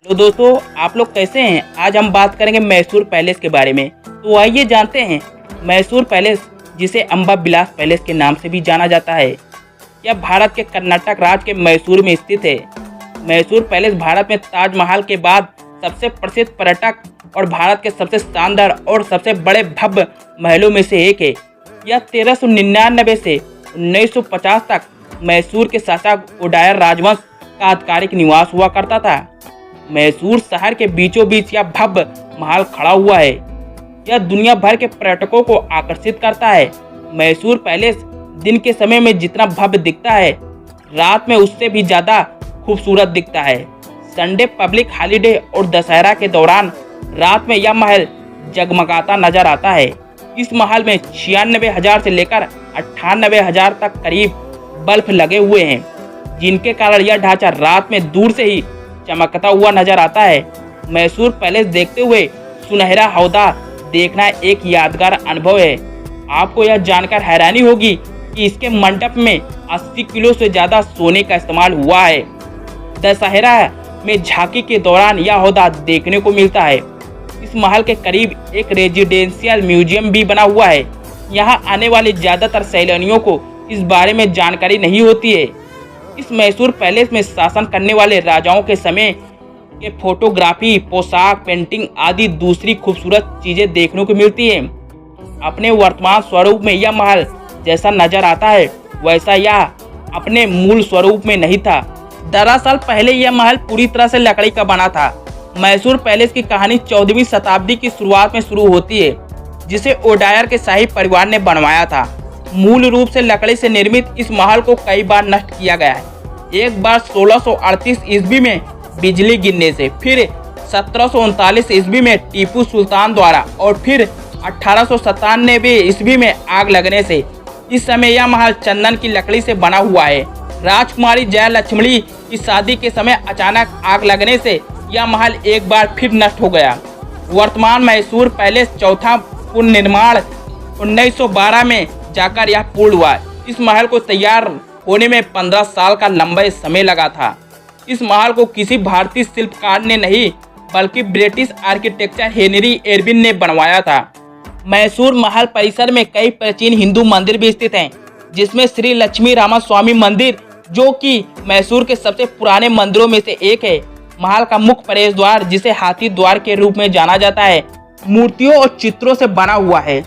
तो दोस्तों, आप लोग कैसे हैं? आज हम बात करेंगे मैसूर पैलेस के बारे में। तो आइए जानते हैं। मैसूर पैलेस, जिसे अम्बा विलास पैलेस के नाम से भी जाना जाता है, यह भारत के कर्नाटक राज्य के मैसूर में स्थित है। मैसूर पैलेस भारत में ताजमहल के बाद सबसे प्रसिद्ध पर्यटक और भारत के सबसे शानदार और सबसे बड़े भव्य महलों में से एक है। यह 1399 से 1950 तक मैसूर के शासक ओडायर राजवंश का आधिकारिक निवास हुआ करता था। मैसूर शहर के बीचों बीच यह भव्य महल खड़ा हुआ है। यह दुनिया भर के पर्यटकों को आकर्षित करता है। मैसूर पैलेस दिन के समय में जितना भव्य दिखता है, रात में उससे भी ज़्यादा खूबसूरत दिखता है। संडे, पब्लिक हॉलिडे और दशहरा के दौरान रात में यह महल जगमगाता नजर आता है। इस महल में 96,000 से लेकर 98,000 तक करीब बल्ब लगे हुए हैं, जिनके कारण यह ढांचा रात में दूर से ही चमकता हुआ नजर आता है। मैसूर पैलेस देखते हुए सुनहरा हौदा देखना एक यादगार अनुभव है। आपको यह जानकर हैरानी होगी कि इसके मंडप में 80 किलो से ज़्यादा सोने का इस्तेमाल हुआ है। दशहरा में झांकी के दौरान यह हौदा देखने को मिलता है। इस महल के करीब एक रेजिडेंशियल म्यूजियम भी बना हुआ है। यहाँ आने वाले ज़्यादातर सैलानियों को इस बारे में जानकारी नहीं होती है। इस मैसूर पैलेस में शासन करने वाले राजाओं के समय के फोटोग्राफी, पोशाक, पेंटिंग आदि दूसरी खूबसूरत चीज़ें देखने को मिलती हैं। अपने वर्तमान स्वरूप में यह महल जैसा नजर आता है, वैसा यह अपने मूल स्वरूप में नहीं था। दरअसल पहले यह महल पूरी तरह से लकड़ी का बना था। मैसूर पैलेस की कहानी 14वीं शताब्दी की शुरुआत में शुरू होती है, जिसे ओडायर के शाही परिवार ने बनवाया था। मूल रूप से लकड़ी से निर्मित इस महल को कई बार नष्ट किया गया है। एक बार 1638 ईस्वी में बिजली गिरने से, फिर 1739 ईस्वी में टीपू सुल्तान द्वारा और फिर 1897 ईस्वी में आग लगने से। इस समय यह महल चंदन की लकड़ी से बना हुआ है। राजकुमारी जयलक्ष्मी की शादी के समय अचानक आग लगने से यह महल एक बार फिर नष्ट हो गया। वर्तमान मैसूर पैलेस चौथा पुनर्निर्माण 1912 में जाकर यह पूर्ण हुआ। इस महल को तैयार होने में 15 साल का लंबा समय लगा था। इस महल को किसी भारतीय शिल्पकार ने नहीं, बल्कि ब्रिटिश आर्किटेक्चर हेनरी इरविन ने बनवाया था। मैसूर महल परिसर में कई प्राचीन हिंदू मंदिर भी स्थित हैं, जिसमें श्री लक्ष्मी रामास्वामी मंदिर, जो कि मैसूर के सबसे पुराने मंदिरों में से एक है। महल का मुख्य प्रवेश द्वार, जिसे हाथी द्वार के रूप में जाना जाता है, मूर्तियों और चित्रों से बना हुआ है,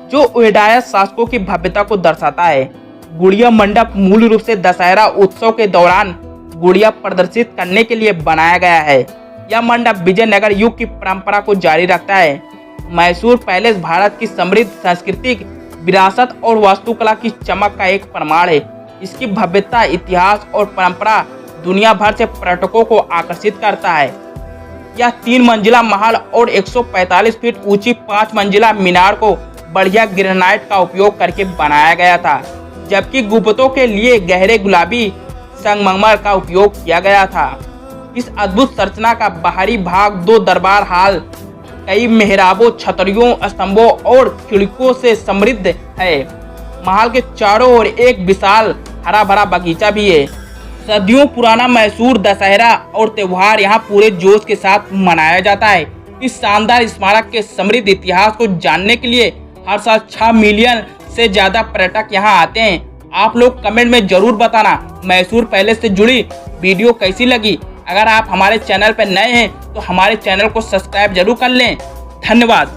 जो ओडायर शासकों की भव्यता को दर्शाता है। गुड़िया मंडप मूल रूप से दशहरा उत्सव के दौरान गुड़िया प्रदर्शित करने के लिए बनाया गया है। यह मंडप विजयनगर युग की परंपरा को जारी रखता है। मैसूर पैलेस भारत की समृद्ध सांस्कृतिक विरासत और वास्तुकला की चमक का एक प्रमाण है। इसकी भव्यता, इतिहास और परंपरा दुनिया भर से पर्यटकों को आकर्षित करता है। यह 3 मंजिला महल और 145 फीट ऊंची 5 मंजिला मीनार को बढ़िया ग्रेनाइट का उपयोग करके बनाया गया था, जबकि गुंबदों के लिए गहरे गुलाबी संगमरमर का उपयोग किया गया था। इस अद्भुत संरचना का बाहरी भाग 2 दरबार हाल, कई मेहराबों, छतरियों, स्तंभों और खिड़कियों से समृद्ध है। महल के चारों ओर एक विशाल हरा भरा बगीचा भी है। सदियों पुराना मैसूर दशहरा और त्योहार यहाँ पूरे जोश के साथ मनाया जाता है। इस शानदार स्मारक के समृद्ध इतिहास को जानने के लिए हर साल 6 मिलियन से ज़्यादा पर्यटक यहाँ आते हैं। आप लोग कमेंट में जरूर बताना मैसूर पैलेस से जुड़ी वीडियो कैसी लगी। अगर आप हमारे चैनल पर नए हैं तो हमारे चैनल को सब्सक्राइब जरूर कर लें। धन्यवाद।